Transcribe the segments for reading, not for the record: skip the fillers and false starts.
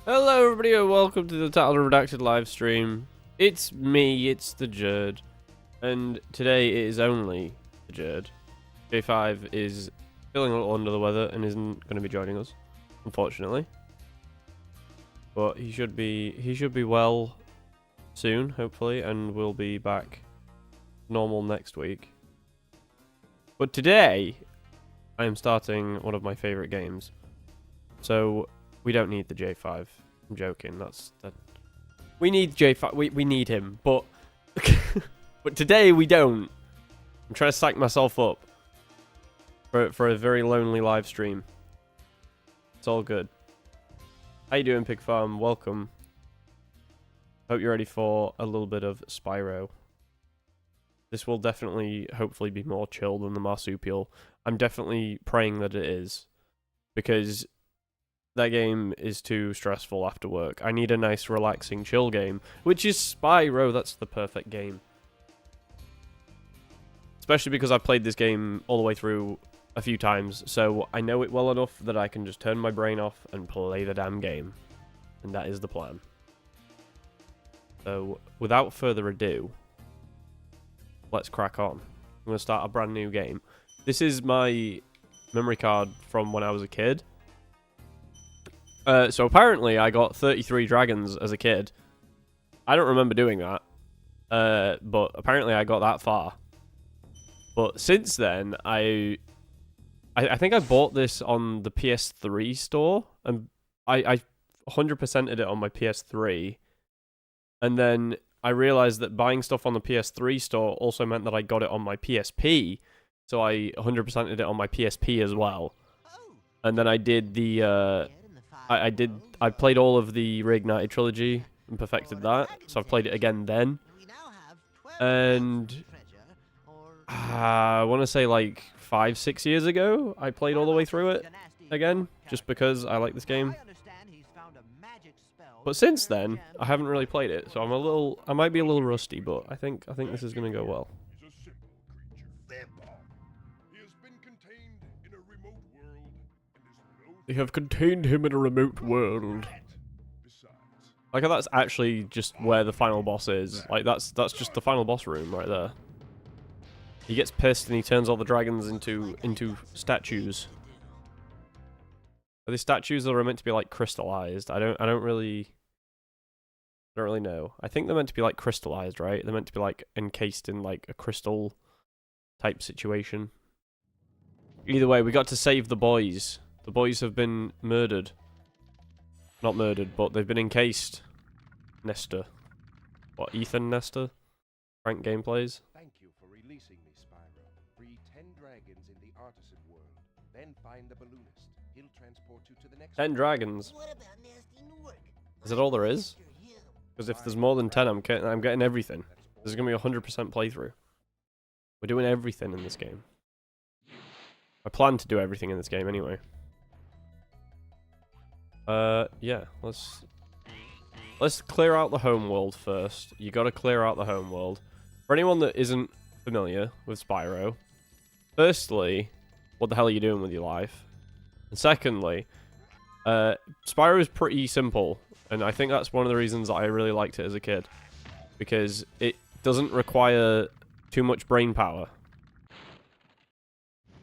Hello everybody and welcome to the Untitled Redacted live stream. It's me, it's the Jerd, and today it is only the Jerd. J5 is feeling a little under the weather and isn't going to be joining us, unfortunately. But he should be well soon, hopefully, and we'll be back normal next week. But today, I am starting one of my favorite games. So we don't need the J5. I'm joking. That. We need J5. We need him, but but today we don't. I'm trying to psych myself up for a very lonely live stream. It's all good. How you doing, Pig Farm? Welcome. Hope you're ready for a little bit of Spyro. This will definitely, hopefully, be more chill than the Marsupial. I'm definitely praying that it is, because that game is too stressful after work. I need a nice, relaxing, chill game, which is Spyro. That's the perfect game. Especially because I've played this game all the way through a few times, so I know it well enough that I can just turn my brain off and play the damn game. And that is the plan. So, without further ado, let's crack on. I'm going to start a brand new game. This is my memory card from when I was a kid. So apparently I got 33 dragons as a kid. I don't remember doing that. But apparently I got that far. But since then, I think I bought this on the PS3 store. And I 100%ed it on my PS3. And then I realized that buying stuff on the PS3 store also meant that I got it on my PSP. So I 100%ed it on my PSP as well. And then I did the... I played all of the Reignited trilogy and perfected that, so I've played it again then. And I want to say like 5-6 years ago, I played all the way through it again, just because I like this game. But since then, I haven't really played it, so I might be a little rusty, but I think this is gonna go well. They have contained him in a remote world. Like, that's actually just where the final boss is. Like, that's just the final boss room right there. He gets pissed and he turns all the dragons into statues. Are they statues that are meant to be like crystallized? I don't really know. I think they're meant to be like crystallized, right? They're meant to be like encased in like a crystal type situation. Either way, we got to save the boys. The boys have been murdered. Not murdered, but they've been encased. Nestor. What, Ethan Nestor? Frank Gameplays? Thank you for releasing me, Spyro. Free 10 dragons in the Artisan world. Then find the balloonist. He'll transport you to the next 10 dragons. Is that all there is? Because if there's more than 10, I'm getting everything. This is going to be a 100% playthrough. We're doing everything in this game. I plan to do everything in this game anyway. Yeah, let's clear out the home world first. You gotta clear out the home world. For anyone that isn't familiar with Spyro, firstly, what the hell are you doing with your life? And secondly, Spyro is pretty simple, and I think that's one of the reasons that I really liked it as a kid. Because it doesn't require too much brain power.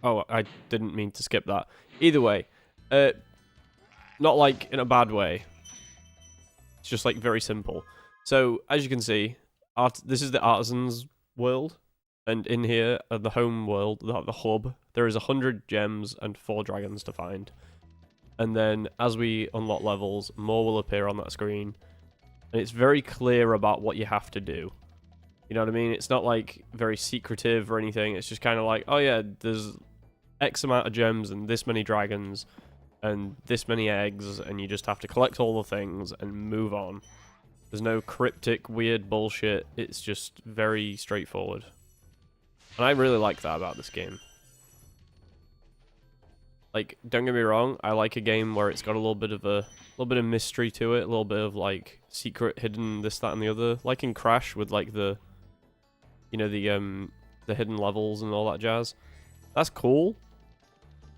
Oh, I didn't mean to skip that. Either way, not like in a bad way. It's just like very simple. So as you can see, this is the Artisans world, and in here, the home world, the hub, there is 100 gems and 4 dragons to find. And then as we unlock levels, more will appear on that screen, and it's very clear about what you have to do. You know what I mean? It's not like very secretive or anything. It's just kind of like, oh yeah, there's X amount of gems and this many dragons and this many eggs, and you just have to collect all the things and move on. There's no cryptic, weird bullshit. It's just very straightforward. And I really like that about this game. Like, don't get me wrong, I like a game where it's got a little bit of mystery to it, a little bit of like secret, hidden, this, that, and the other. Like in Crash with like the, you know, the hidden levels and all that jazz. That's cool.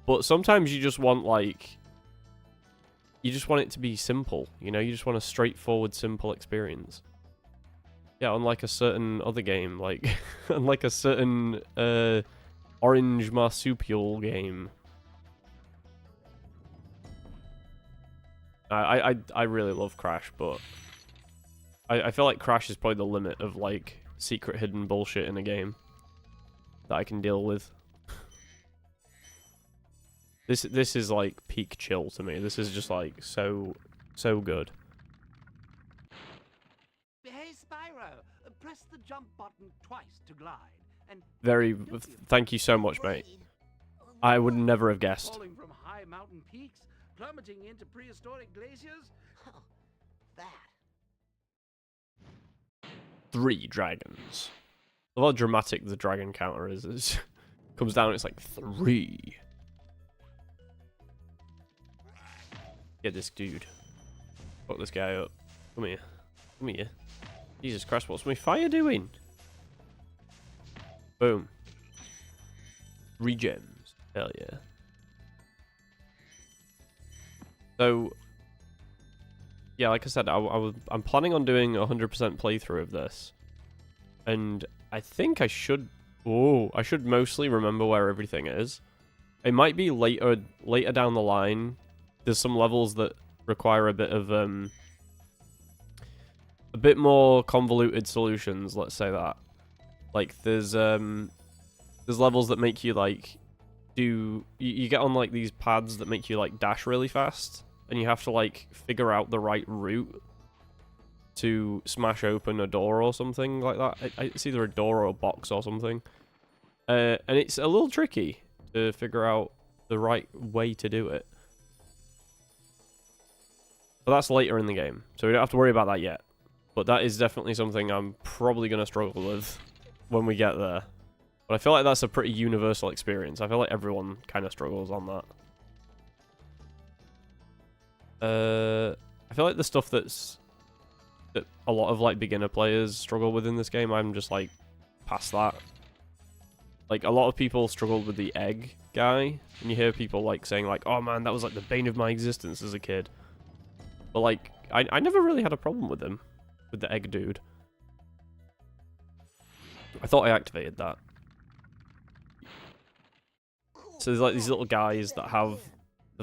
But sometimes you just want, like, you just want it to be simple, you know? You just want a straightforward, simple experience. Yeah, unlike a certain other game, like unlike a certain orange marsupial game. I really love Crash, but I feel like Crash is probably the limit of like secret hidden bullshit in a game that I can deal with. This is like peak chill to me. This is just like so good. Hey Spyro, press the jump button twice to glide. And Thank you so much, mate. I would never have guessed. falling from high mountain peaks, plummeting into prehistoric glaciers. Oh, that. 3 dragons. I love how dramatic the dragon counter is. It comes down, it's like 3. Get this dude. Fuck this guy up. Come here. Come here. Jesus Christ, what's my fire doing? Boom. 3 gems. Hell yeah. So, yeah, like I said, I'm planning on doing a 100% playthrough of this. And I think I should... Oh, I should mostly remember where everything is. It might be later down the line. There's some levels that require a bit more convoluted solutions, let's say that. Like, there's levels that make you, like, you get on, like, these pads that make you, like, dash really fast. And you have to, like, figure out the right route to smash open a door or something like that. It's either a door or a box or something. And it's a little tricky to figure out the right way to do it. But that's later in the game, so we don't have to worry about that yet. But that is definitely something I'm probably going to struggle with when we get there. But I feel like that's a pretty universal experience. I feel like everyone kind of struggles on that. I feel like the stuff that a lot of like beginner players struggle with in this game, I'm just like past that. Like a lot of people struggled with the egg guy, and you hear people like saying like, "Oh man, that was like the bane of my existence as a kid." But like, I never really had a problem with him, with the egg dude. I thought I activated that. So there's like these little guys that have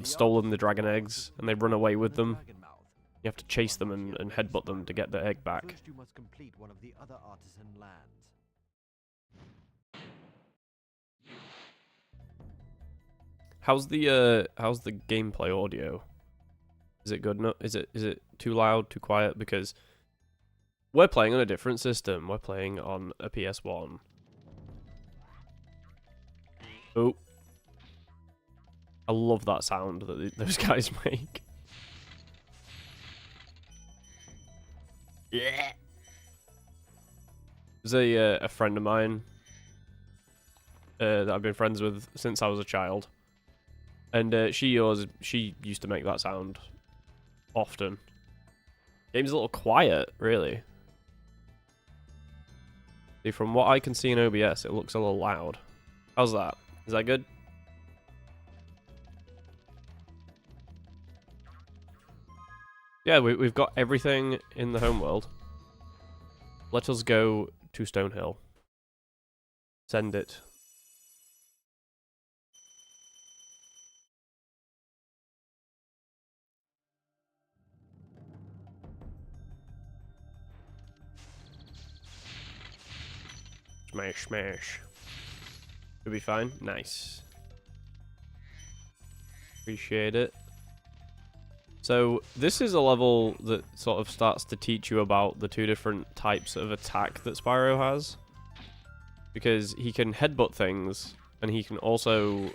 stolen the dragon eggs, and they run away with them. You have to chase them and headbutt them to get the egg back. First you must complete one of the other artisan lands. How's the gameplay audio? Is it good enough? Is it too loud, too quiet? Because we're playing on a different system. We're playing on a PS1. Oh. I love that sound that those guys make. Yeah. There's a friend of mine that I've been friends with since I was a child. And she used to make that sound often. Game's a little quiet, really. See, from what I can see in OBS, it looks a little loud. How's that? Is that good? Yeah, we've got everything in the homeworld. Let us go to Stonehill. Send it. Smash, smash. Should be fine. Nice. Appreciate it. So, this is a level that sort of starts to teach you about the 2 different types of attack that Spyro has. Because he can headbutt things, and he can also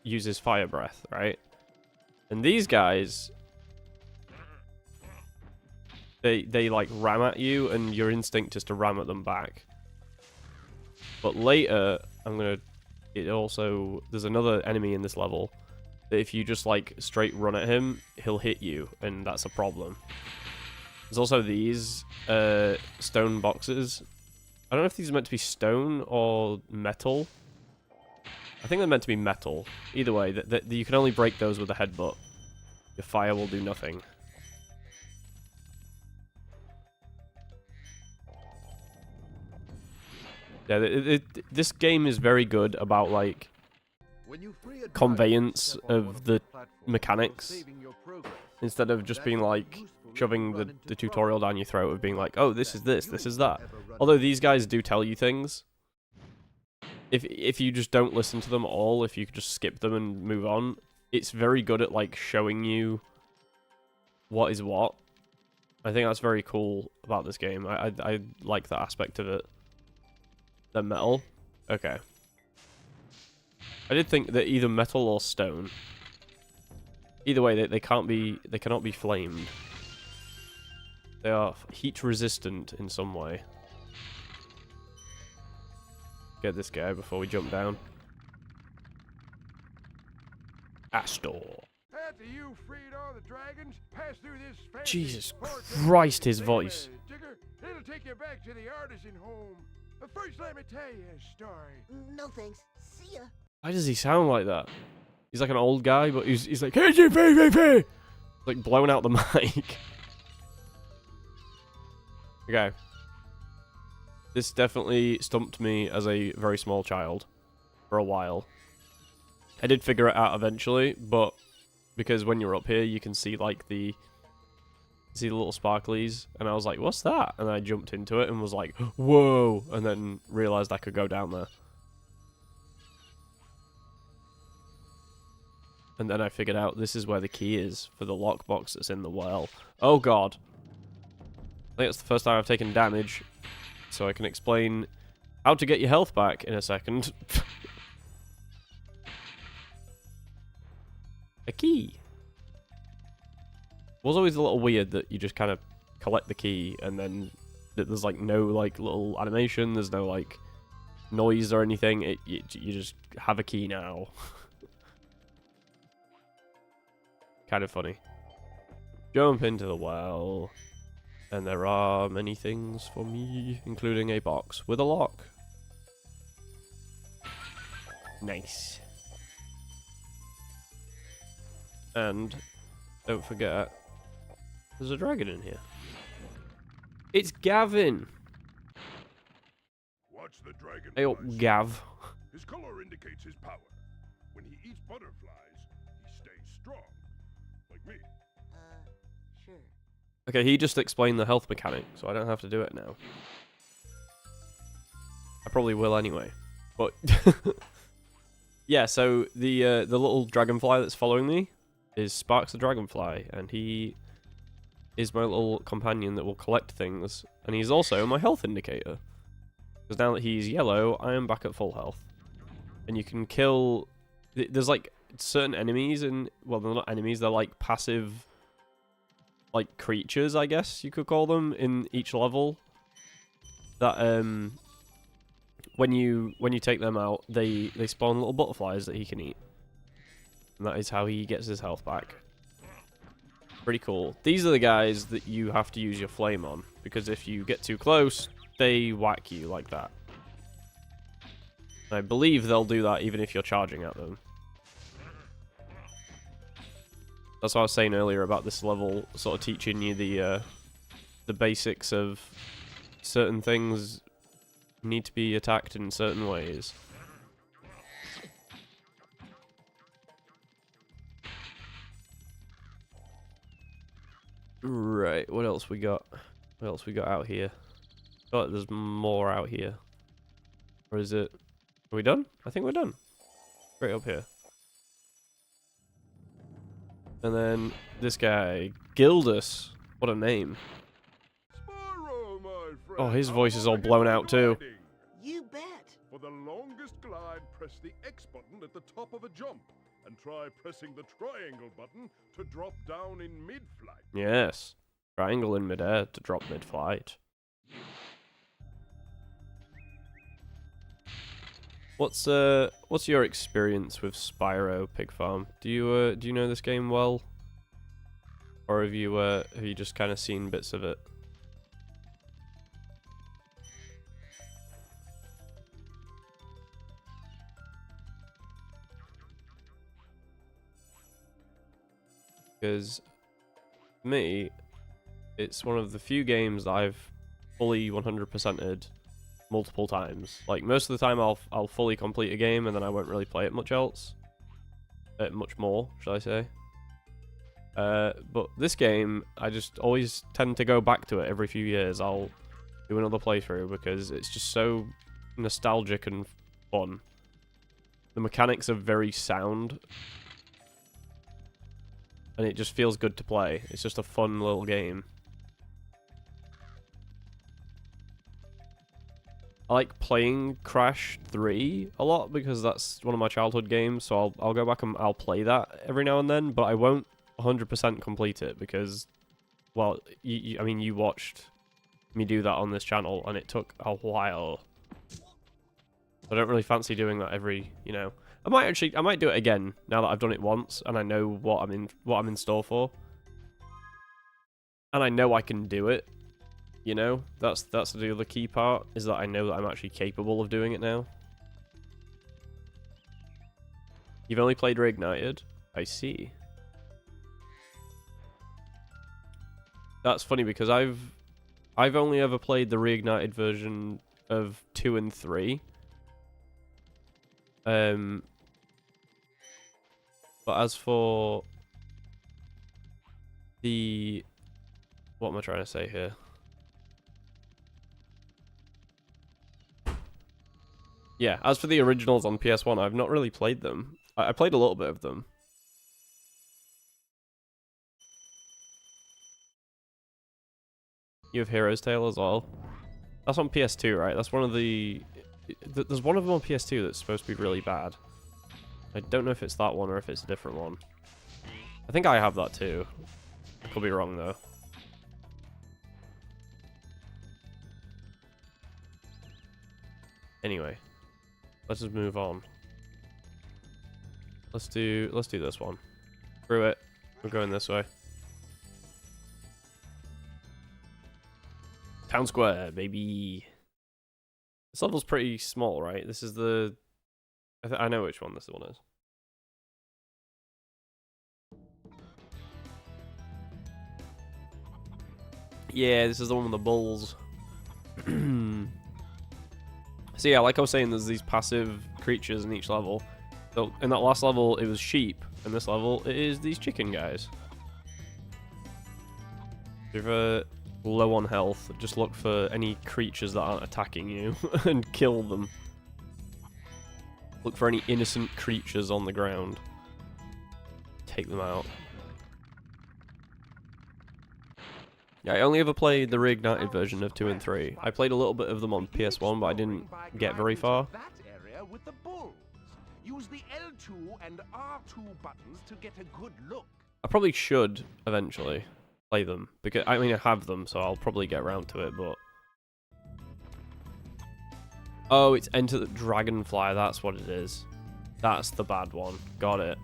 use his fire breath, right? And these guys, they like ram at you, and your instinct is to ram at them back. But later, there's another enemy in this level that if you just like straight run at him, he'll hit you, and that's a problem. There's also these stone boxes. I don't know if these are meant to be stone or metal. I think they're meant to be metal. Either way, that you can only break those with a headbutt. Your fire will do nothing. Yeah, this game is very good about, like, conveyance of the mechanics, instead of just being like shoving the tutorial down your throat of being like, oh, this is this, this is that. Although these guys do tell you things. If you just don't listen to them all, if you could just skip them and move on, it's very good at like showing you what is what. I think that's very cool about this game. I like that aspect of it. The metal. Okay. I did think that either metal or stone. Either way, they cannot be flamed. They are heat resistant in some way. Get this guy before we jump down. Astor. After you freed all the dragons, pass through this fancy Jesus court Christ, his Save voice. a digger. It'll take you back to the artisan home. But first, let me tell you a story. No thanks. See ya. Why does he sound like that? He's like an old guy, but he's like, hey, like blowing out the mic. Okay. This definitely stumped me as a very small child for a while. I did figure it out eventually, but because when you're up here, you can see like the little sparklies, and I was like, what's that? And I jumped into it and was like, whoa, and then realized I could go down there. And then I figured out this is where the key is for the lockbox that's in the well. Oh god. I think it's the first time I've taken damage, so I can explain how to get your health back in a second. A key. It was always a little weird that you just kind of collect the key and then there's like no like little animation, there's no like noise or anything. You just have a key now. Kind of funny. Jump into the well. And there are many things for me, including a box with a lock. Nice. And don't forget, there's a dragon in here. It's Gavin. Watch the dragon. Hey, Gav. His color indicates his power. When he eats butterflies, he stays strong. Like me. Sure. Okay, he just explained the health mechanic, so I don't have to do it now. I probably will anyway. But yeah, so the little dragonfly that's following me is Sparks the Dragonfly, and he is my little companion that will collect things, and he's also my health indicator. Because now that he's yellow, I am back at full health. And you can kill... There's like certain enemies in... Well, they're not enemies, they're like passive... like creatures, I guess you could call them, in each level. That when you take them out, they spawn little butterflies that he can eat. And that is how he gets his health back. Pretty cool. These are the guys that you have to use your flame on, because if you get too close, they whack you like that. And I believe they'll do that even if you're charging at them. That's what I was saying earlier about this level sort of teaching you the basics of certain things need to be attacked in certain ways. Right, what else we got? What else we got out here? Oh, there's more out here. Or is it... Are we done? I think we're done. Right up here. And then this guy, Gildus. What a name. Spyro, my friend. Oh, his voice is all blown out too. You bet. For the longest glide, press the X button at the top of a jump. And try pressing the triangle button to drop down in mid-flight. Yes. Triangle in midair to drop mid-flight. What's your experience with Spyro Pig Farm? Do you know this game well? Or have you just kind of seen bits of it? Because for me, it's one of the few games that I've fully 100%ed multiple times. Like, most of the time I'll fully complete a game and then I won't really play it much else. Much more, shall I say. But this game, I just always tend to go back to it every few years. I'll do another playthrough because it's just so nostalgic and fun. The mechanics are very sound. And it just feels good to play. It's just a fun little game. I like playing Crash 3 a lot because that's one of my childhood games, so I'll go back and I'll play that every now and then, but I won't 100% complete it because, well, I mean, you watched me do that on this channel, and it took a while. I don't really fancy doing that every, you know. I might do it again now that I've done it once and I know what I'm in store for, and I know I can do it. You know, that's the other key part, is that I know that I'm actually capable of doing it now. You've only played Reignited? I see. That's funny because I've only ever played the Reignited version of 2 and 3. But as for the... What am I trying to say here? Yeah, as for the originals on PS1, I've not really played them. I played a little bit of them. You have Hero's Tale as well. That's on PS2, right? That's one of the... There's one of them on PS2 that's supposed to be really bad. I don't know if it's that one or if it's a different one. I think I have that too. I could be wrong though. Anyway. Let's just move on. Let's do this one. Screw it. We're going this way. Town Square, baby. This level's pretty small, right? This is the... I know which one this one is. Yeah, this is the one with the bulls. So yeah, like I was saying, there's these passive creatures in each level. So in that last level, it was sheep. In this level, it is these chicken guys. If you're low on health, just look for any creatures that aren't attacking you and kill them. Look for any innocent creatures on the ground. Take them out. Yeah, I only ever played the Reignited version of 2 and 3. I played a little bit of them on PS1, but I didn't get very far. That area with the bulls. Use the L2 and R2 buttons to get a good look. I probably should eventually play them, because I mean I have them, so I'll probably get around to it, but... Oh, it's Enter the Dragonfly, that's what it is. That's the bad one. Got it.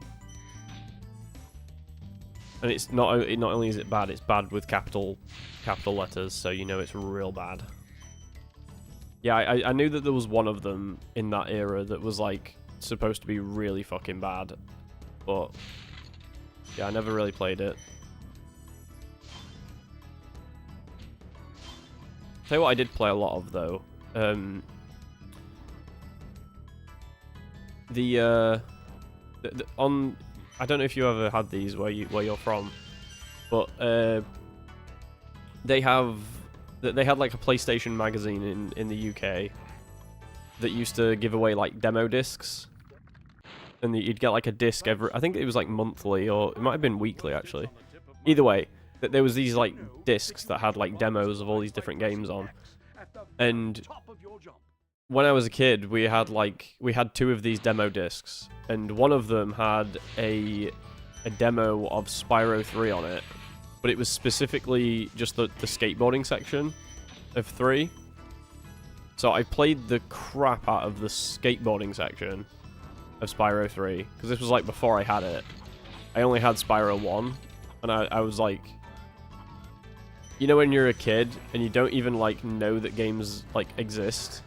And it's not only is it bad, it's bad with capital letters, so you know it's real bad. Yeah, I knew that there was one of them in that era that was like supposed to be really fucking bad, but yeah, I never really played it. Tell you what I did play a lot of though. On I don't know if you ever had these where you're from, but they had like a PlayStation magazine in the UK that used to give away like demo discs, and you'd get like a disc every, I think it was like monthly, or it might have been weekly actually. Either way, there was these like discs that had like demos of all these different games on, and when I was a kid, we had 2 of these demo discs, and one of them had a demo of Spyro 3 on it, but it was specifically just the skateboarding section of 3. So I played the crap out of the skateboarding section of Spyro 3, because this was like before I had it. I only had Spyro 1, and I was like... You know when you're a kid, and you don't even like know that games like exist?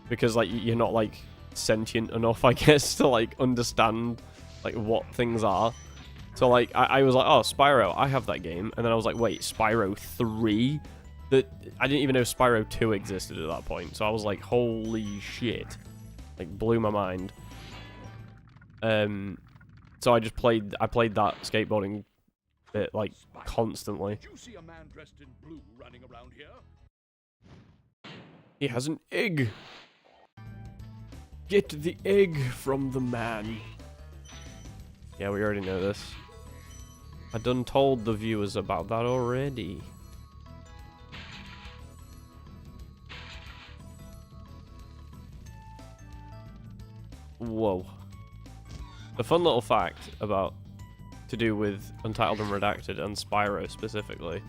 Because like you're not like sentient enough, I guess, to like understand like what things are. So, like, I was like, oh, Spyro, I have that game. And then I was like, wait, Spyro 3? I didn't even know Spyro 2 existed at that point. So I was like, holy shit. Like, blew my mind. So I played that skateboarding bit, like, constantly. Did you see a man dressed in blue running around here? He has an egg. Get the egg from the man. Yeah, we already know this. I done told the viewers about that already. Whoa. A fun little fact about to do with Untitled and Redacted and Spyro specifically.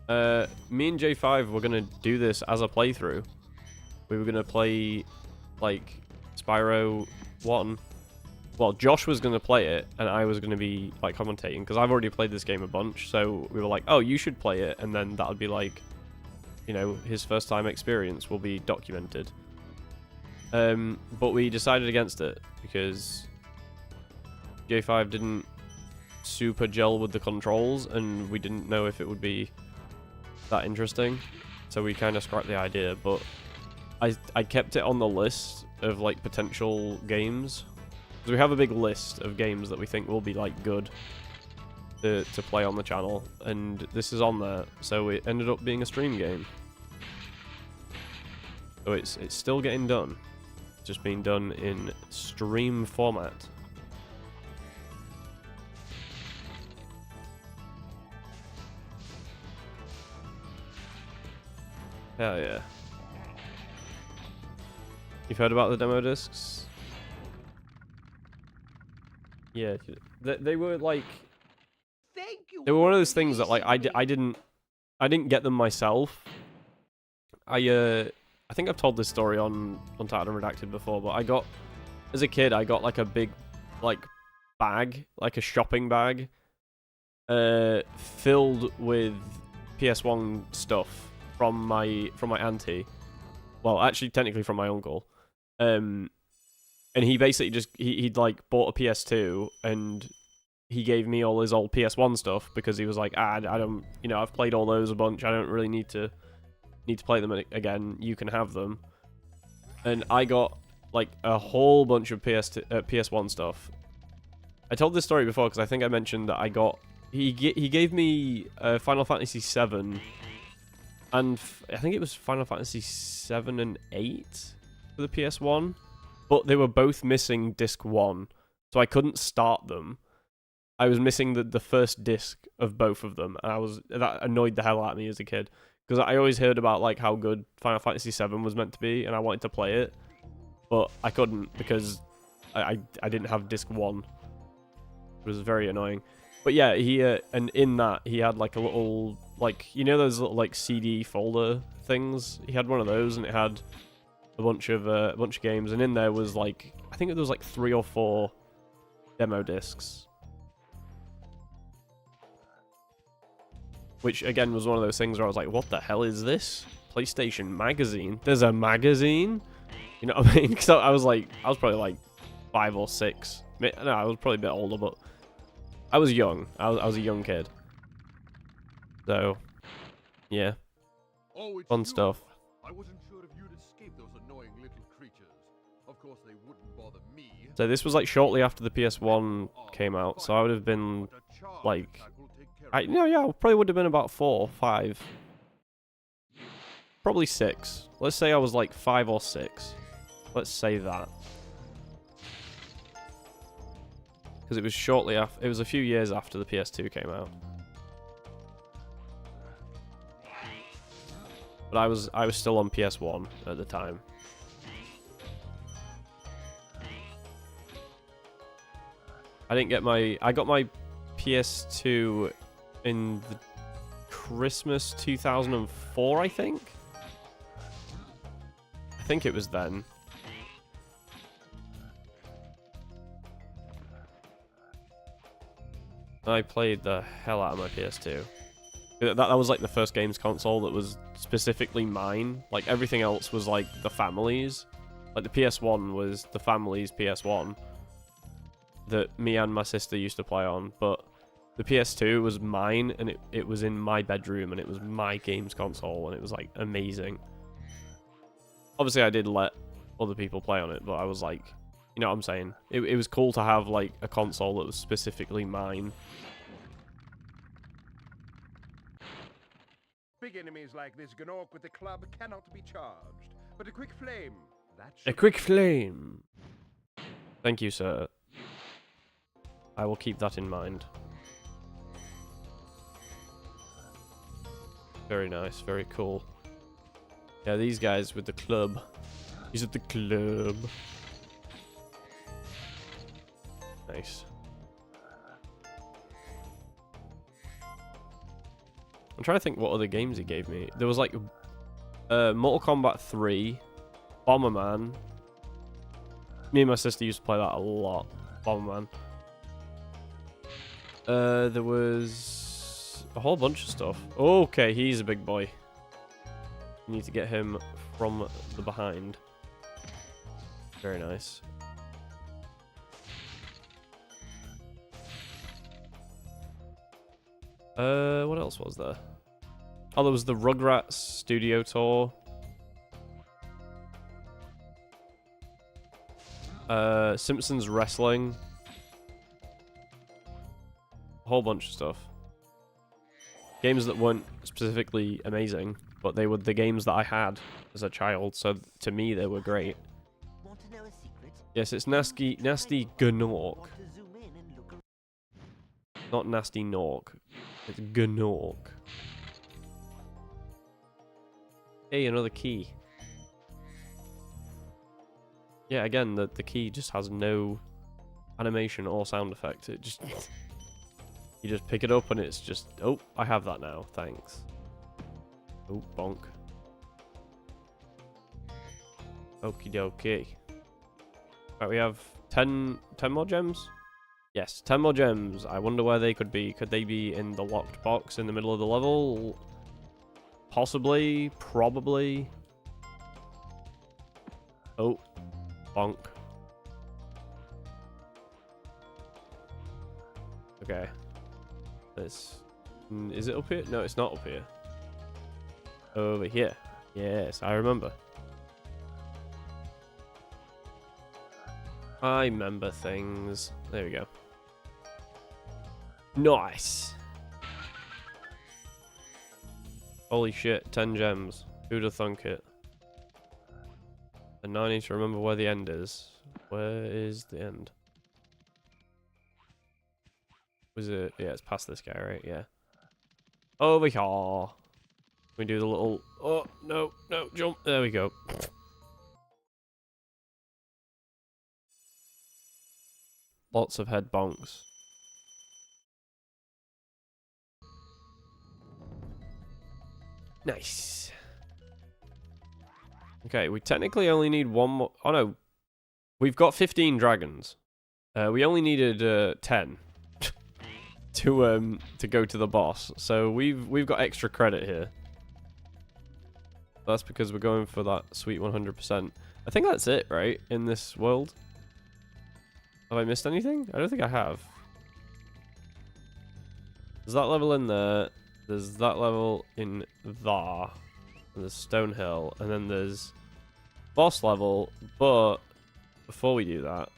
Me and J5 were gonna do this as a playthrough. We were gonna play like Spyro 1. Well, Josh was gonna play it, and I was gonna be like commentating because I've already played this game a bunch. So we were like, "Oh, you should play it," and then that would be like, you know, his first time experience will be documented. But we decided against it because J5 didn't super gel with the controls, and we didn't know if it would be that interesting. So we kind of scrapped the idea, but I kept it on the list of like potential games. So we have a big list of games that we think will be like good to play on the channel, and this is on there. So it ended up being a stream game. So it's still getting done. It's just being done in stream format. Hell yeah. You've heard about the demo discs? Yeah, they were like, they were one of those things that like I didn't get them myself. I think I've told this story on Untitled and Redacted before, but as a kid I got like a big like bag, like a shopping bag, filled with PS1 stuff from my auntie. Well, actually technically from my uncle. And he basically just he'd like bought a PS2 and he gave me all his old PS1 stuff because he was like, I don't, you know, I've played all those a bunch. I don't really need to play them again. You can have them. And I got like a whole bunch of PS1 stuff. I told this story before because I think I mentioned that I got he gave me Final Fantasy 7 and I think it was Final Fantasy 7 and 8 for the PS1. But they were both missing disc 1, so I couldn't start them. I was missing the first disc of both of them, and that annoyed the hell out of me as a kid. Because I always heard about like how good Final Fantasy 7 was meant to be, and I wanted to play it. But I couldn't because I didn't have disc 1. It was very annoying. But yeah, and in that, he had like a little, like, you know those little like CD folder things? He had one of those, and it had a bunch of games, and in there was like, I think there was like 3 or 4 demo discs, which again was one of those things where I was like, what the hell is this? PlayStation magazine? There's a magazine? You know what I mean? Because I was probably like 5 or 6. No, I was probably a bit older, but I was young. I was a young kid. So yeah, fun stuff. I wasn't sure if you'd escape those annoying little creatures. Of course, they wouldn't bother me. So this was like shortly after the PS1 came out, so I would have been like, yeah, probably would have been about 4 or 5, probably 6. Let's say I was like 5 or 6. Let's say that, because it was shortly after. It was a few years after the PS2 came out. But I was still on PS1 at the time. I got my PS2 in the Christmas 2004, I think. I think it was then. I played the hell out of my PS2. That was like the first games console that was specifically mine. Like everything else was like the family's. Like the PS1 was the family's PS1. that me and my sister used to play on, but the PS2 was mine, and it was in my bedroom, and it was my games console, and it was like amazing. Obviously, I did let other people play on it, but I was like, you know what I'm saying? It was cool to have like a console that was specifically mine. Big enemies like this Gnorc with the club cannot be charged, but a quick flame, that A should... quick flame. Thank you, sir. I will keep that in mind. Very nice, very cool. Yeah, these guys with the club. He's at the club. Nice. I'm trying to think what other games he gave me. There was like Mortal Kombat 3, Bomberman. Me and my sister used to play that a lot. Bomberman. There was a whole bunch of stuff. Okay, he's a big boy. You need to get him from the behind. Very nice. What else was there? Oh, there was the Rugrats Studio Tour. Simpsons Wrestling. A whole bunch of stuff. Games that weren't specifically amazing, but they were the games that I had as a child, so to me they were great. Want to know a secret? Yes, it's Nasty Gnorc. Want to zoom in and look around? Not Nasty Nork. It's Gnorc. Hey, another key. Yeah, again, the key just has no animation or sound effect. It just... You just pick it up and it's just... Oh, I have that now. Thanks. Oh, bonk. Okie dokie. Right, we have 10 more gems? Yes, 10 more gems. I wonder where they could be. Could they be in the locked box in the middle of the level? Possibly. Probably. Oh. Bonk. Okay. This... Is it up here? No, it's not up here. Over here. Yes, I remember. I remember things. There we go. Nice. Holy shit, 10 gems. Who'd have thunk it? And now I need to remember where the end is. Where is the end? Was it? Yeah, it's past this guy, right? Yeah. Over here. We do the little... Oh, no, no, jump. There we go. Lots of head bonks. Nice. Okay, we technically only need one more... Oh, no. We've got 15 dragons. We only needed 10 to go to the boss. So we've got extra credit here. That's because we're going for that sweet 100%. I think that's it, right? In this world. Have I missed anything? I don't think I have. There's that level in there. There's that level in there. There's Stonehill. And then there's boss level. But before we do that,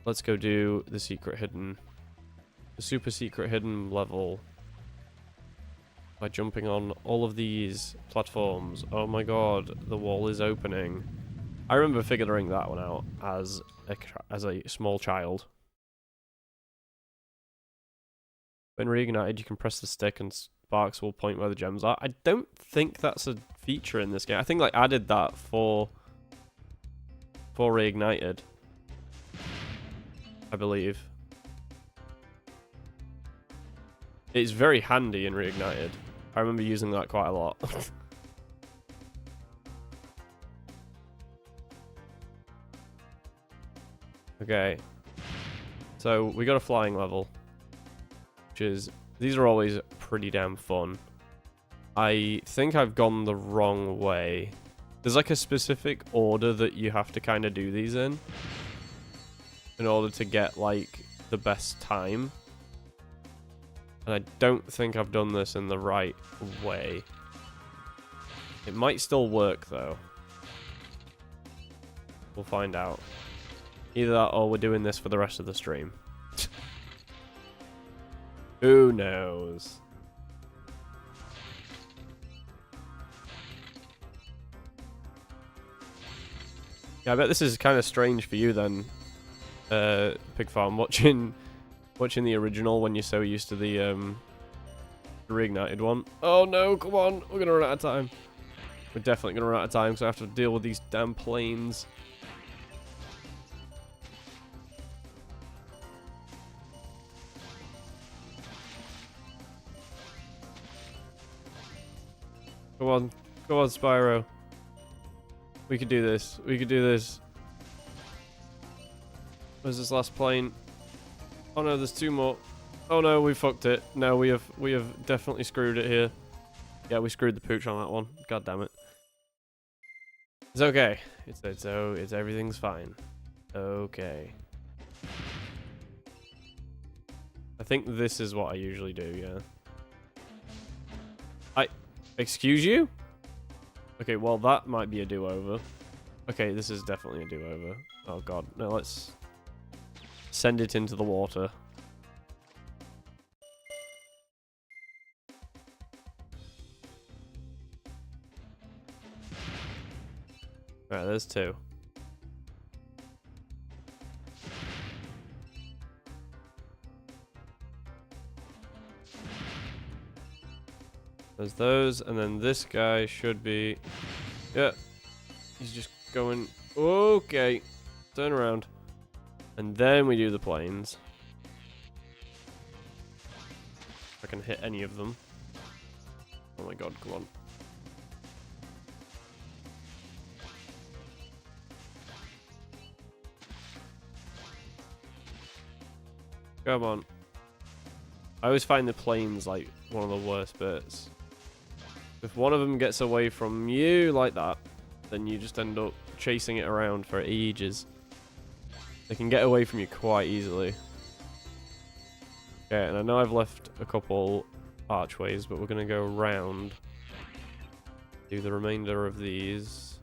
let's go do the secret hidden. The super secret hidden level. By jumping on all of these platforms. Oh my god, the wall is opening. I remember figuring that one out as a small child. When reignited, you can press the stick and sparks will point where the gems are. I don't think that's a feature in this game. I think they added that for reignited. I believe. It's very handy in reignited. I remember using that quite a lot. Okay. So, we got a flying level. Which is... These are always pretty damn fun. I think I've gone the wrong way. There's like a specific order that you have to kind of do these in. in order to get, like, the best time. And I don't think I've done this in the right way. It might still work, though. We'll find out. Either that or we're doing this for the rest of the stream. Who knows? Yeah, I bet this is kind of strange for you then, Pig Farm, watching the original when you're so used to the reignited one. Oh no, come on, we're gonna run out of time. We're definitely gonna run out of time, so I have to deal with these damn planes. Come on, Spyro. We could do this. We could do this. Where's this last plane? Oh no, there's two more. Oh no, we fucked it. No, we have definitely screwed it here. Yeah, we screwed the pooch on that one. God damn it. It's okay. It's everything's fine. Okay. I think this is what I usually do, yeah. Excuse you? Okay, well that might be a do-over. Okay, this is definitely a do-over. Oh god. No, let's send it into the water. Alright, there's two. There's those, and then this guy should be... Yeah. He's just going... Okay. Turn around. And then we do the planes. If I can hit any of them. Oh my god, come on. Come on. I always find the planes, like, one of the worst bits. If one of them gets away from you like that, then you just end up chasing it around for ages. They can get away from you quite easily. Okay, and I know I've left a couple archways, but we're going to go around. Do the remainder of these.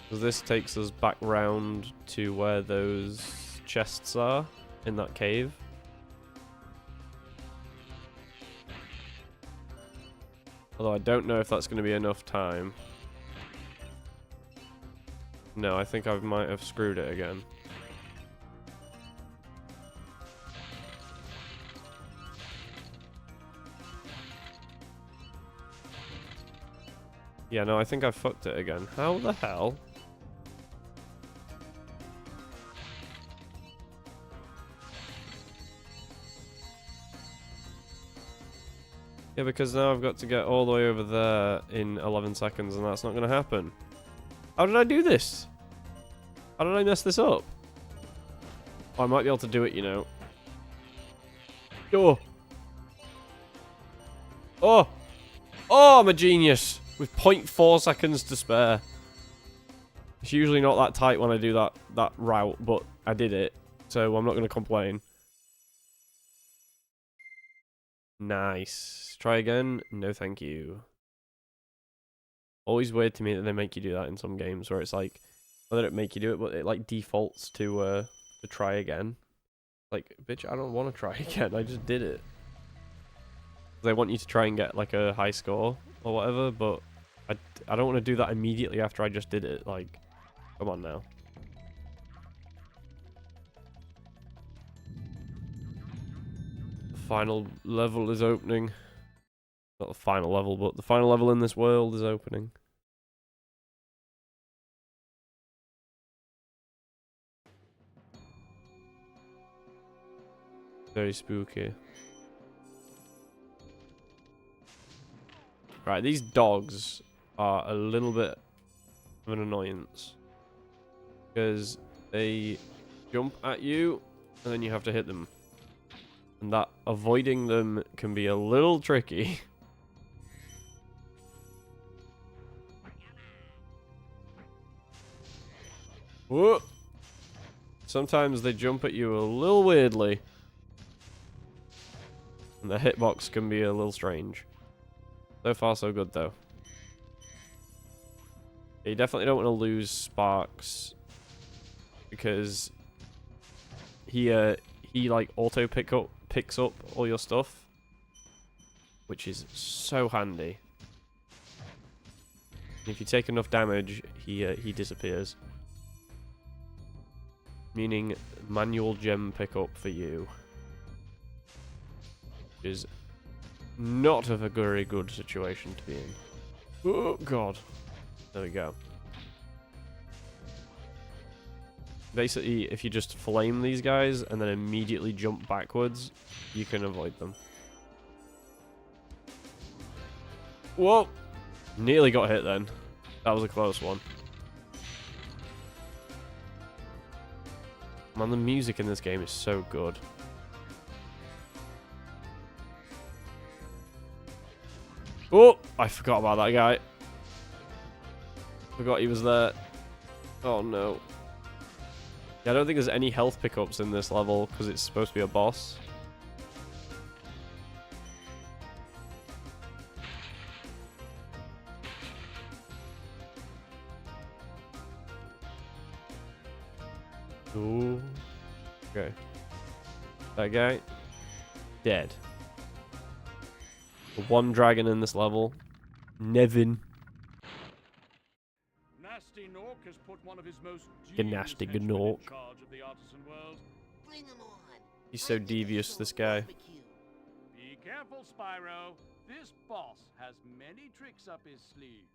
So this takes us back round to where those chests are in that cave. Although I don't know if that's going to be enough time. No, I think I might have screwed it again. Yeah, no, I think I fucked it again. How the hell? Yeah, because now I've got to get all the way over there in 11 seconds, and that's not going to happen. How did I do this? How did I mess this up? Oh, I might be able to do it, you know. Oh! Oh! Oh, I'm a genius! With 0.4 seconds to spare. It's usually not that tight when I do that route, but I did it. So I'm not going to complain. Nice. Try again? No, thank you. Always weird to me that they make you do that in some games where it's like, well, they don't make you do it, but it like defaults to try again. Like, bitch, I don't want to try again. I just did it. They want you to try and get like a high score or whatever, but I don't want to do that immediately after I just did it. Like, come on now. The final level is opening. Not the final level, but the final level in this world is opening. Very spooky. Right, these dogs are a little bit of an annoyance. Because they jump at you, and then you have to hit them. And that avoiding them can be a little tricky. Whoa. sometimes they jump at you a little weirdly. And the hitbox can be a little strange. So far, so good, though. You definitely don't want to lose Sparks. Because he like auto picks up all your stuff. Which is so handy. If you take enough damage, he disappears. Meaning manual gem pickup for you. Which is not a very good situation to be in. Oh god. There we go. Basically, if you just flame these guys and then immediately jump backwards, you can avoid them. Whoa! Nearly got hit then. That was a close one. Man, the music in this game is so good. Oh! I forgot about that guy. Forgot he was there. Oh no. Yeah, I don't think there's any health pickups in this level because it's supposed to be a boss. Ooh. Okay. That guy. Dead. The one dragon in this level. Nevin. Nasty Nork has put one of his most You nasty henchmen Gnork. in charge of the artisan world. Bring 'em on. He's so devious, this guy. Barbecue. Be careful, Spyro. This boss has many tricks up his sleeve.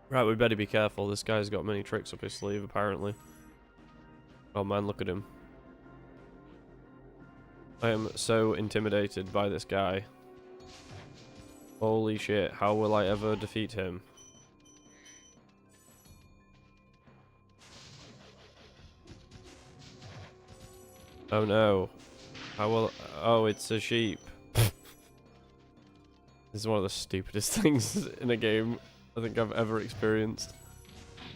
Right, we better be careful. This guy's got many tricks up his sleeve, apparently. Oh man, look at him. I am so intimidated by this guy. Holy shit, how will I ever defeat him? Oh no. How will... Oh, it's a sheep. This is one of the stupidest things in a game I think I've ever experienced.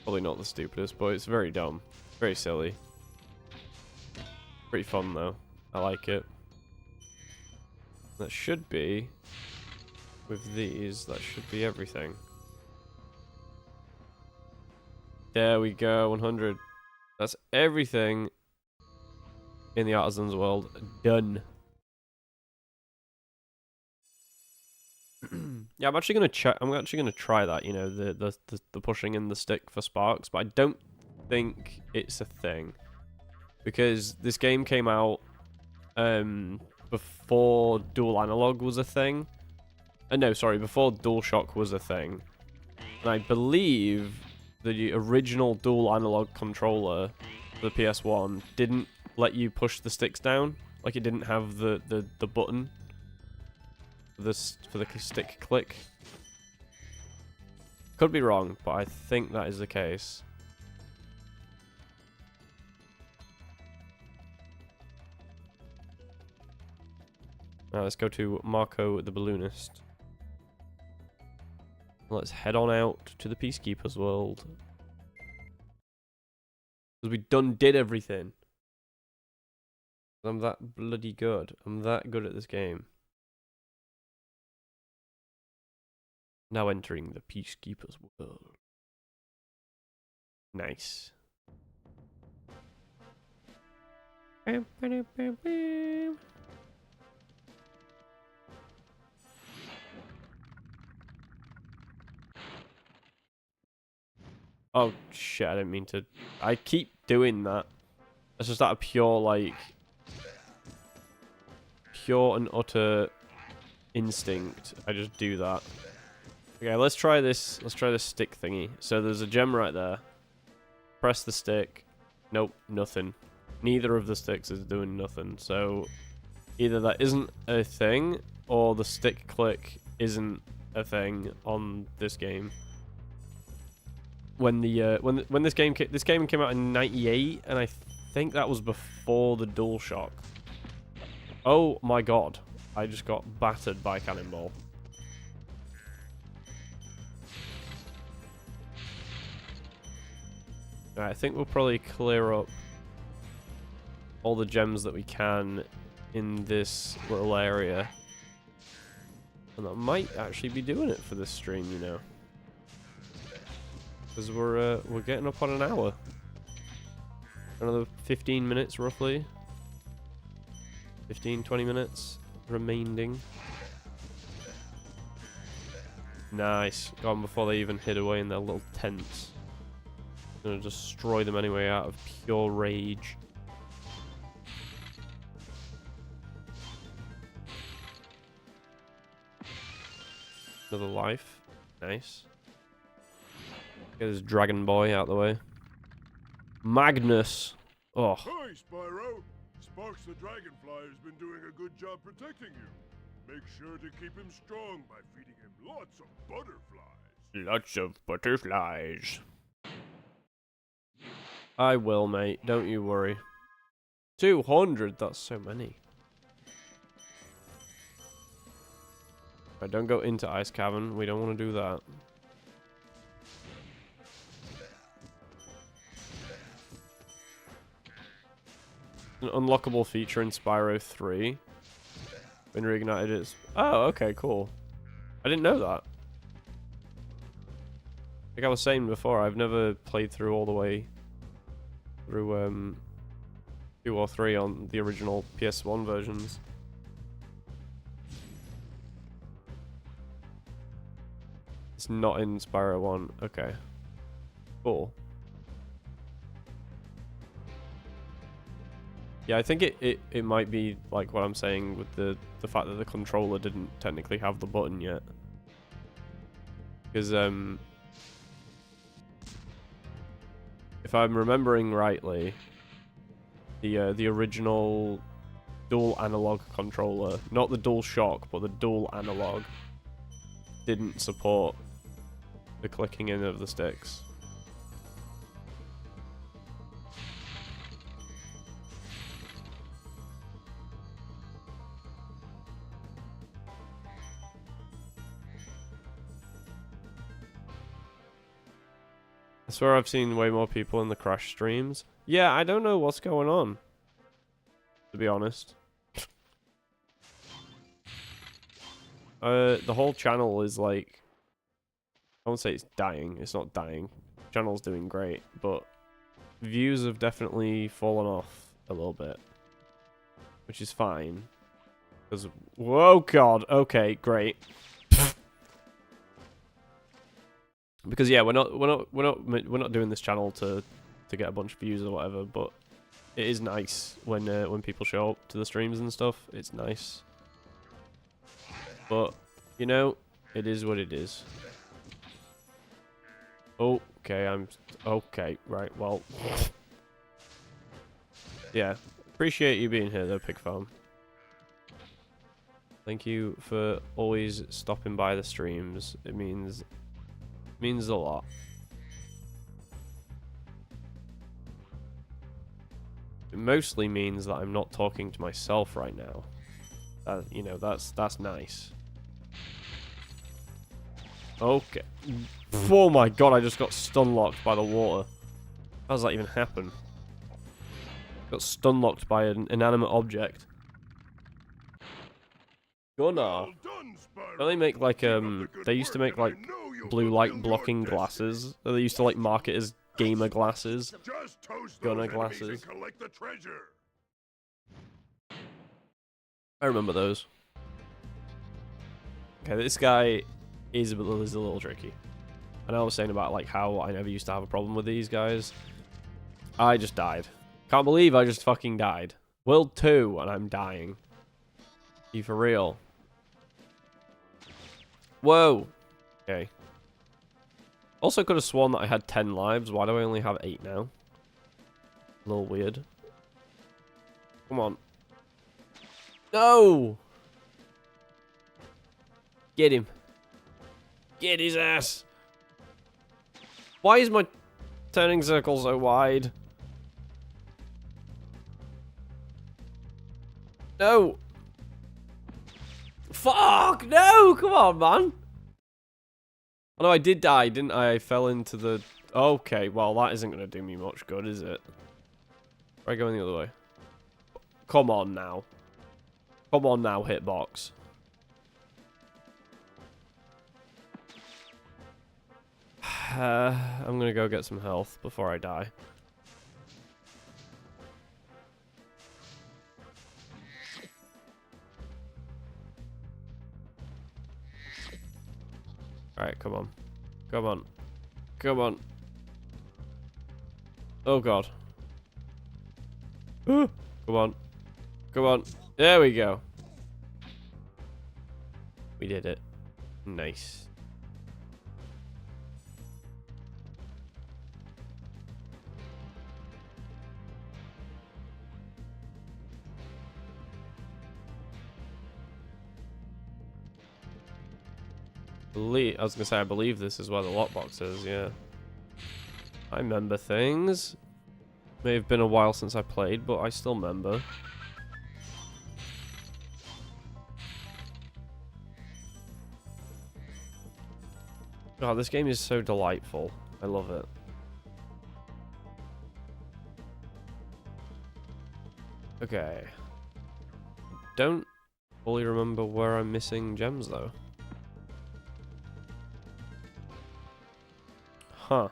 Probably not the stupidest, but it's very dumb. Very silly. Pretty fun though. I like it. That should be... With these, that should be everything. There we go, 100. That's everything in the Artisans world done. Yeah, I'm actually gonna try that. You know, the pushing in the stick for sparks, but I don't think it's a thing because this game came out before dual analog was a thing. No, sorry, before DualShock was a thing. And I believe the original dual analog controller for the PS1 didn't let you push the sticks down. Like, it didn't have the button for the stick click. Could be wrong, but I think that is the case. Now let's go to Marco the Balloonist. Let's head on out to the Peacekeeper's world. Because we did everything. I'm that bloody good. I'm that good at this game. Now entering the Peacekeeper's world. Nice. Oh shit, I didn't mean to. I keep doing that. That's just out of pure, like, pure and utter instinct. I just do that. Okay, let's try this. Let's try this stick thingy. So there's a gem right there. Press the stick. Nope, nothing. Neither of the sticks is doing nothing. So either that isn't a thing, or the stick click isn't a thing on this game. When this game came out in '98, and I think that was before the DualShock. Oh my god! I just got battered by a cannonball. Alright, I think we'll probably clear up all the gems that we can in this little area. And that might actually be doing it for this stream, you know. Because we're getting up on an hour. Another 15 minutes roughly. 15, 20 minutes remaining. Nice. Gone before they even hid away in their little tents. Gonna destroy them anyway out of pure rage. Another life. Nice. Get this dragon boy out of the way. Magnus. Oh. Hi, Spyro. Sparks the Dragonfly has been doing a good job protecting you. Make sure to keep him strong by feeding him lots of butterflies. Lots of butterflies. I will, mate. Don't you worry. 200. That's so many. Right, don't go into Ice Cavern. We don't want to do that. An unlockable feature in Spyro 3. When reignited is... Oh, okay, cool. I didn't know that. Like I was saying before, I've never played through all the way through 2 or 3 on the original PS1 versions. It's not in Spyro 1. Okay. Cool. Yeah, I think it might be like what I'm saying with the fact that the controller didn't technically have the button yet. Because if I'm remembering rightly, the original dual analog controller, not the dual shock, but the dual analog, didn't support the clicking in of the sticks. I swear I've seen way more people in the Crash streams. Yeah, I don't know what's going on, to be honest. The whole channel is like... I won't say it's dying. It's not dying. Channel's doing great, but views have definitely fallen off a little bit, which is fine. Because... Whoa, God. Okay, great. Because yeah, we're not doing this channel to get a bunch of views or whatever, but it is nice when people show up to the streams and stuff. It's nice. But you know, it is what it is. Okay, okay, right, well. Yeah. Appreciate you being here though, Pig Farm. Thank you for always stopping by the streams. It means a lot. It mostly means that I'm not talking to myself right now. You know, that's nice. Okay. Oh my God, I just got stun locked by the water. How does that even happen? Got stun locked by an inanimate object. Gunnar. Well done, Spyro. Don't they make like they used to make like blue light blocking glasses? Or they used to like market as gamer glasses. Just toast Gunnar those glasses. enemies and collect the treasure. I remember those. Okay, this guy is a little tricky. I know I was saying about like how I never used to have a problem with these guys. I just died. Can't believe I just fucking died. World 2 and I'm dying. You for real? Whoa. Okay. Also could have sworn that I had 10 lives. Why do I only have 8 now? A little weird. Come on. No! Get him. Get his ass. Why is my turning circle so wide? No! Fuck! No! Come on, man! Oh no, I did die, didn't I? I fell into the... Okay, well, that isn't going to do me much good, is it? Try going the other way. Come on now. Come on now, hitbox. I'm going to go get some health before I die. Alright, come on. Come on. Come on. Oh, God. Come on. Come on. There we go. We did it. Nice. I was gonna say, I believe this is where the lockbox is, yeah. I remember things. May have been a while since I played, but I still remember. Oh, this game is so delightful. I love it. Okay. Don't fully remember where I'm missing gems, though. Huh.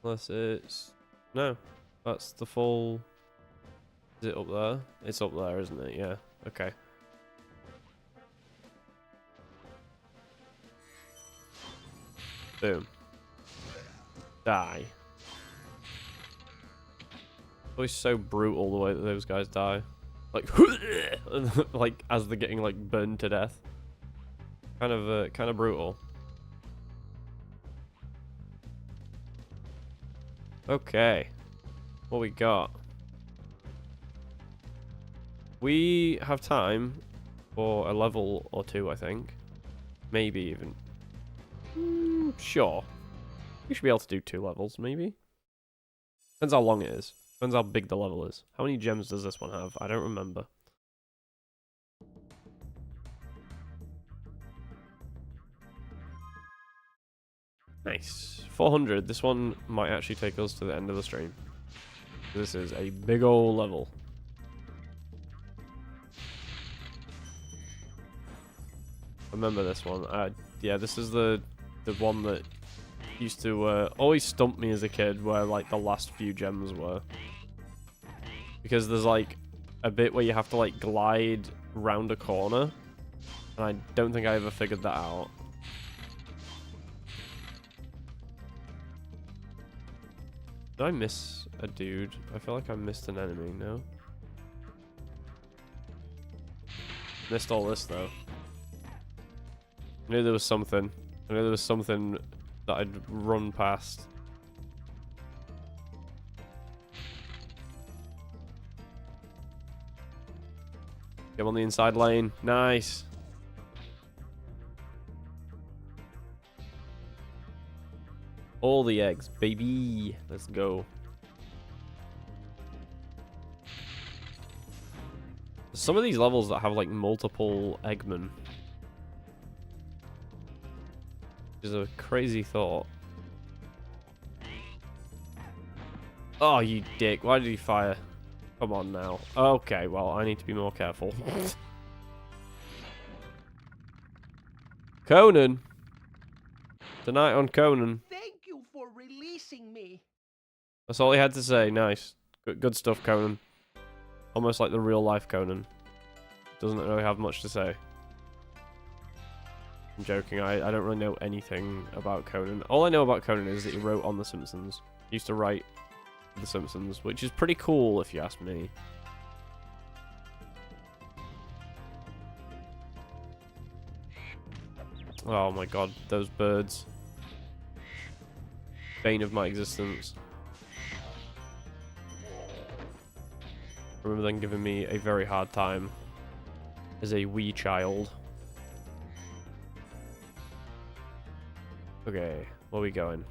Unless it's... No. That's the full... Is it up there? It's up there, isn't it? Yeah. Okay. Boom. Die. Always so brutal the way that those guys die. Like, like as they're getting like burned to death. Kind of brutal. Okay, what we got? We have time for a level or two, I think. Maybe even. Sure. We should be able to do 2 levels, maybe. Depends how long it is. Depends how big the level is. How many gems does this one have? I don't remember. Nice. 400. This one might actually take us to the end of the stream. This is a big old level. Remember this one. Yeah, this is the one that used to always stump me as a kid, where like the last few gems were. Because there's like a bit where you have to like glide round a corner, and I don't think I ever figured that out. Did I miss a dude? I feel like I missed an enemy, no? Missed all this though. I knew there was something. I knew there was something that I'd run past. Get on the inside lane. Nice. All the eggs, baby. Let's go. Some of these levels that have like multiple Eggmen. Which is a crazy thought. Oh, you dick. Why did he fire? Come on now. Okay, well, I need to be more careful. Conan. Tonight on Conan. Thank you for releasing me. That's all he had to say. Nice. Good stuff, Conan. Almost like the real life Conan. Doesn't really have much to say. I'm joking. I don't really know anything about Conan. All I know about Conan is that he wrote on The Simpsons. He used to write The Simpsons, which is pretty cool if you ask me. Oh my god, those birds. Bane of my existence. I remember them giving me a very hard time as a wee child. Okay, where are we going?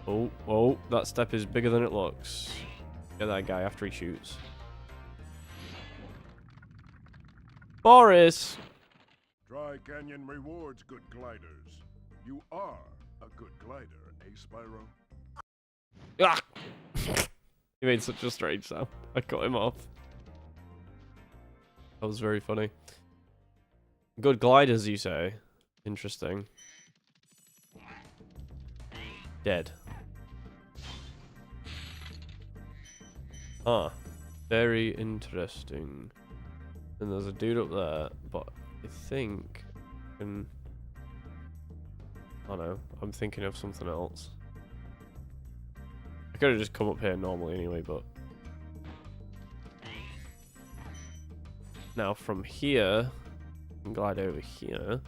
Oh, that step is bigger than it looks. Get that guy after he shoots. Boris! Dry Canyon rewards good gliders. You are a good glider, eh, Spyro? Ah! He made such a strange sound. I cut him off. That was very funny. Good gliders, you say? Interesting. Dead. Ah. Very interesting. And there's a dude up there, but I think I can... Oh no, I'm thinking of something else. I could have just come up here normally anyway, but... Now from here, I can glide over here.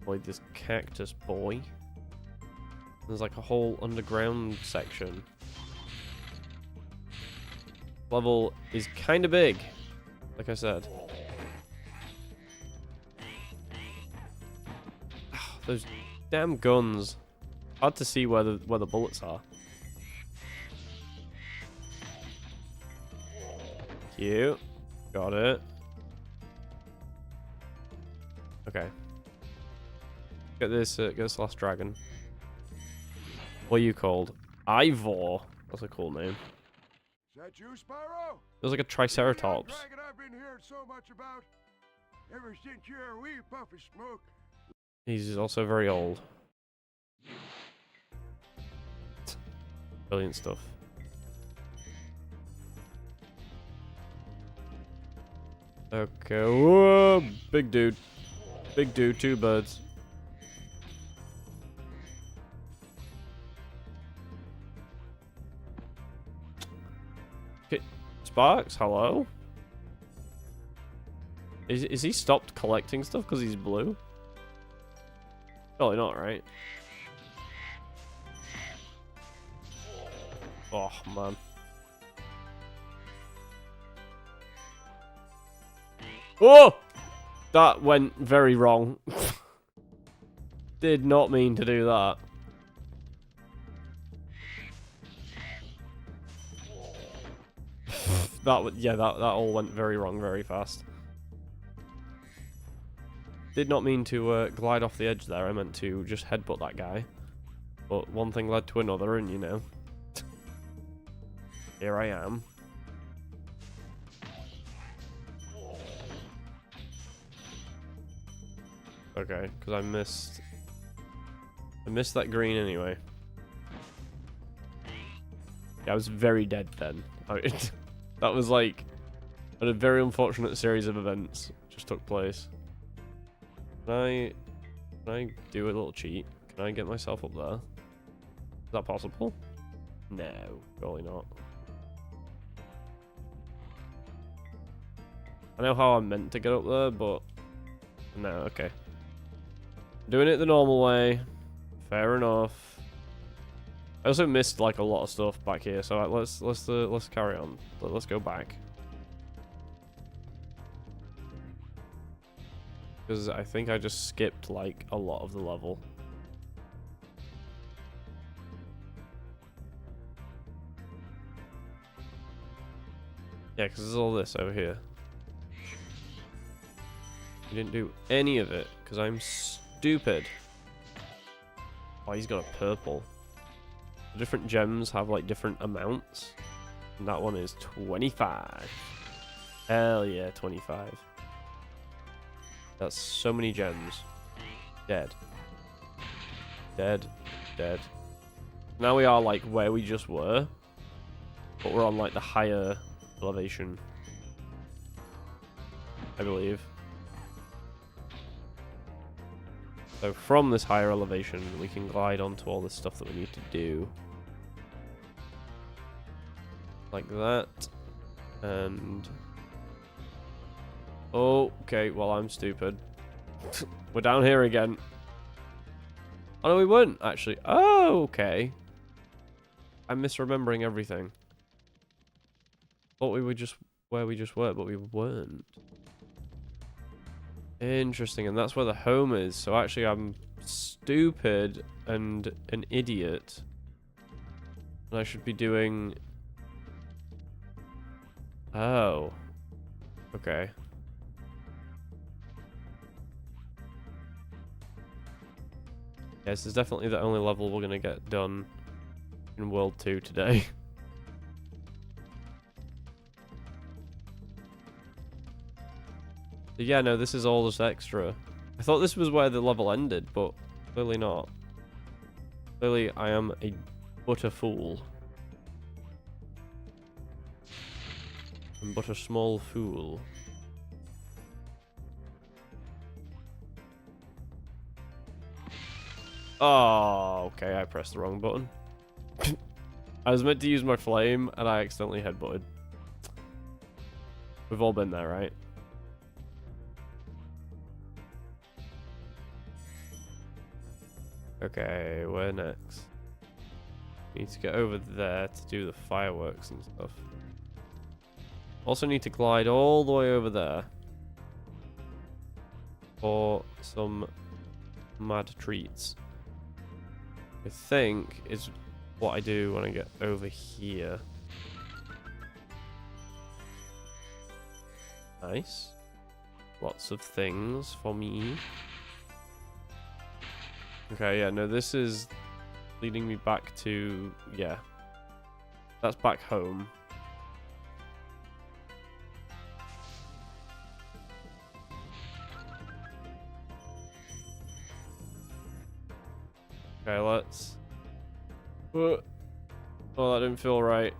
Avoid this cactus boy. There's like a whole underground section. Level is kind of big, like I said. Those damn guns. Hard to see where the bullets are. Cute. Got it. Okay. Get this last dragon. What are you called? Ivor. That's a cool name. Is that you, Spyro? There's like a triceratops. Dragon I've been hearing so much about. Ever since you're a wee puff of smoke. He's also very old. Brilliant stuff. Okay, whoa, big dude. Big dude, 2 birds. Okay, Sparks, hello? Is he stopped collecting stuff because he's blue? Probably not, right? Oh, man. Oh! That went very wrong. Did not mean to do that. That all went very wrong very fast. Did not mean to glide off the edge there. I meant to just headbutt that guy. But one thing led to another, and you know. Here I am. Okay, because I missed that green anyway. Yeah, I was very dead then. That was like a very unfortunate series of events just took place. Can I do a little cheat? Can I get myself up there? Is that possible? No, probably not. I know how I'm meant to get up there, but no, okay. Doing it the normal way. Fair enough. I also missed like a lot of stuff back here, so let's carry on. Let's go back. Because I think I just skipped like a lot of the level. Yeah, because there's all this over here. You didn't do any of it because I'm stupid. Oh, he's got a purple. The different gems have like different amounts. And that one is 25. Hell yeah, 25. That's so many gems. Dead. Dead. Dead. Now we are like where we just were. But we're on like the higher elevation. I believe. So from this higher elevation, we can glide onto all the stuff that we need to do. Like that. And... oh, okay, well, I'm stupid. We're down here again. Oh, no, we weren't, actually. Oh, okay. I'm misremembering everything. Thought we were just where we just were, but we weren't. Interesting, and that's where the home is. So actually I'm stupid and an idiot. And I should be doing... oh. Okay. Yes, it's definitely the only level we're gonna get done in World 2 today. But yeah, no, this is all just extra. I thought this was where the level ended, but clearly not. Clearly, I am a but a fool. I'm but a small fool. Oh, okay, I pressed the wrong button. I was meant to use my flame, and I accidentally headbutted. We've all been there, right? Okay, where next? Need to get over there to do the fireworks and stuff. Also need to glide all the way over there for some mad treats. I think is what I do when I get over here. Nice. Lots of things for me. Okay, yeah, no, this is leading me back to, yeah. That's back home. Okay, let's... Oh, that didn't feel right.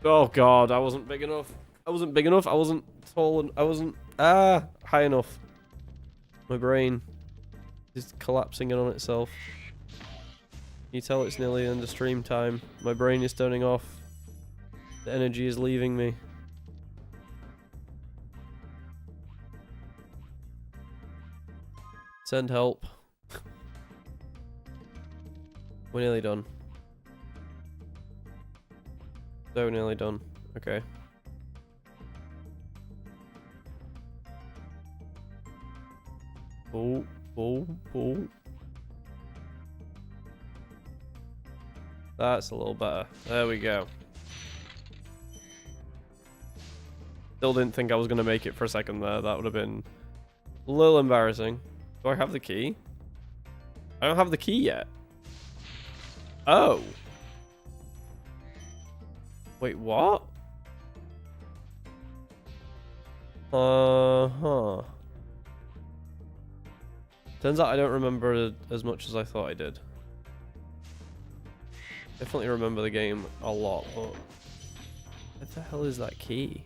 Oh god, I wasn't big enough. I wasn't big enough. I wasn't tall and I wasn't high enough. My brain is collapsing in on itself. You tell it's nearly end of stream time. My brain is turning off. The energy is leaving me. Send help. We're nearly done. So nearly done. Okay. Oh, oh, oh. That's a little better. There we go. Still didn't think I was going to make it for a second there. That would have been a little embarrassing. Do I have the key? I don't have the key yet. Oh. Wait, what? Uh-huh. Turns out I don't remember as much as I thought I did. Definitely remember the game a lot, but what the hell is that key?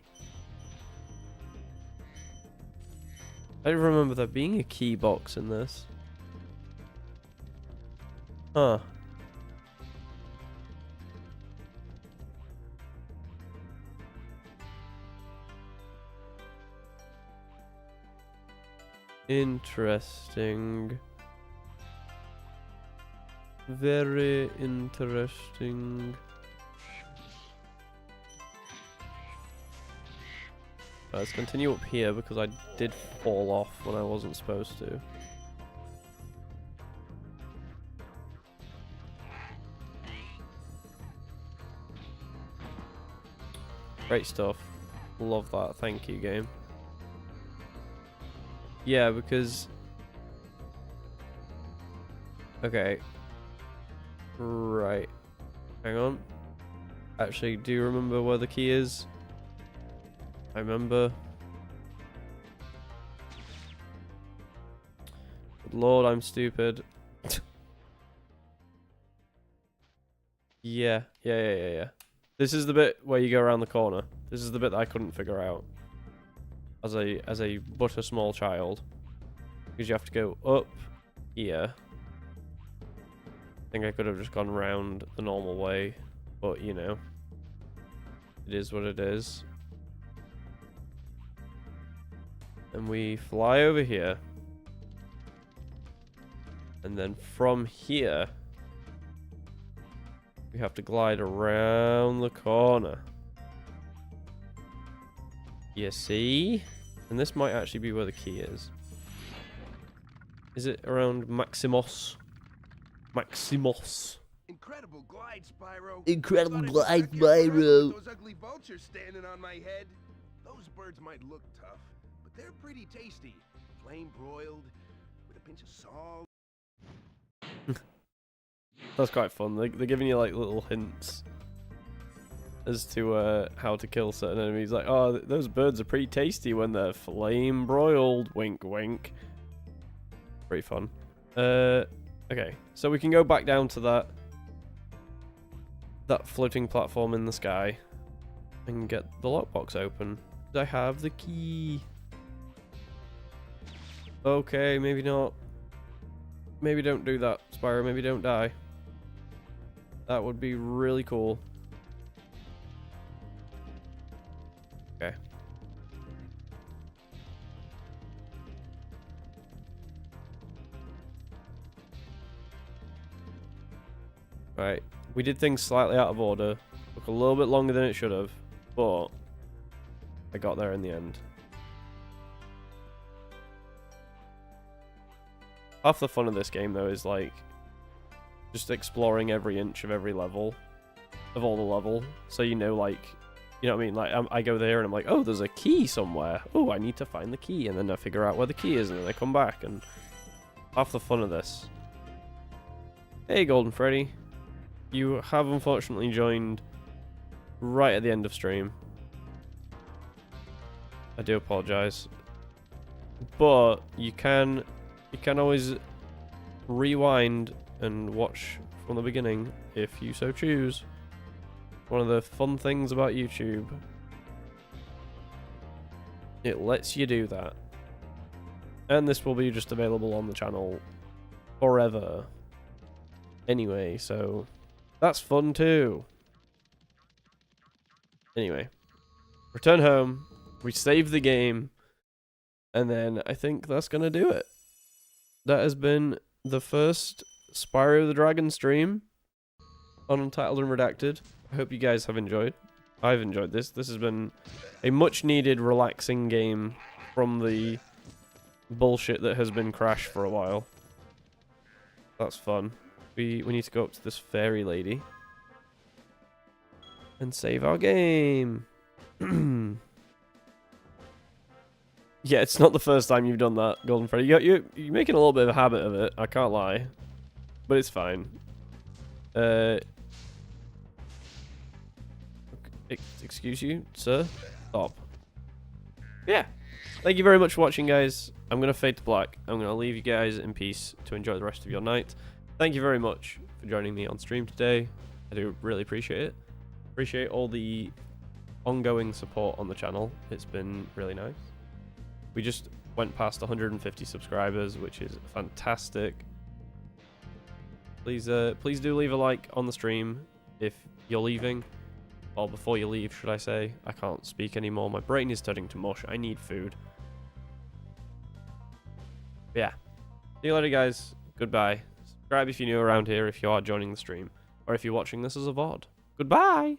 I don't remember there being a key box in this. Huh. Interesting. Very interesting. Let's continue up here because I did fall off when I wasn't supposed to. Great stuff. Love that. Thank you, game. Yeah, because... Okay. Right. Hang on. Actually, do you remember where the key is? I remember. Good Lord, I'm stupid. Yeah. This is the bit where you go around the corner. This is the bit that I couldn't figure out. As a but a small child. Because you have to go up here. I think I could have just gone round the normal way. But, you know. It is what it is. And we fly over here. And then from here, we have to glide around the corner. You see? And this might actually be where the key is. Is it around Maximus? Maximus. Incredible glide, Spyro. Incredible Thought I'd glide, stuck here forever Spyro. with those ugly vultures standing on my head. Those birds might look tough, but they're pretty tasty. Flame broiled with a pinch of salt. That's quite fun. They're giving you like little hints as to how to kill certain enemies. Like, oh, those birds are pretty tasty when they're flame broiled. Wink, wink. Pretty fun. Okay, so we can go back down to that floating platform in the sky and get the lockbox open. I have the key. Okay, maybe not. Maybe don't do that, Spyro. Maybe don't die. That would be really cool. Okay. Right. We did things slightly out of order. Took a little bit longer than it should have, but I got there in the end. Half the fun of this game, though, is like just exploring every inch of every level, of all the level. So you know, like, you know what I mean? Like, I go there and I'm like, oh, there's a key somewhere. Oh, I need to find the key, and then I figure out where the key is, and then I come back, and half the fun of this. Hey, Golden Freddy. You have unfortunately joined right at the end of stream. I do apologize, but you can always rewind and watch from the beginning if you so choose. One of the fun things about YouTube, it lets you do that, and this will be just available on the channel forever anyway, so that's fun too. Anyway, return home, we save the game, and then I think that's gonna do it. That has been the first Spyro the Dragon stream on Untitled and Redacted. I hope you guys have enjoyed. I've enjoyed this. This has been a much needed relaxing game from the bullshit that has been Crash for a while. That's fun. We need to go up to this fairy lady and save our game. Yeah, it's not the first time you've done that, Golden Freddy. You're making a little bit of a habit of it, I can't lie. But it's fine. Excuse you, sir? Stop. Yeah. Thank you very much for watching, guys. I'm going to fade to black. I'm going to leave you guys in peace to enjoy the rest of your night. Thank you very much for joining me on stream today. I do really appreciate it. Appreciate all the ongoing support on the channel. It's been really nice. We just went past 150 subscribers, which is fantastic. Please do leave a like on the stream if you're leaving. Or before you leave, should I say. I can't speak anymore. My brain is turning to mush. I need food. But yeah. See you later, guys. Goodbye. Subscribe if you're new around here, if you are joining the stream. Or if you're watching this as a VOD. Goodbye!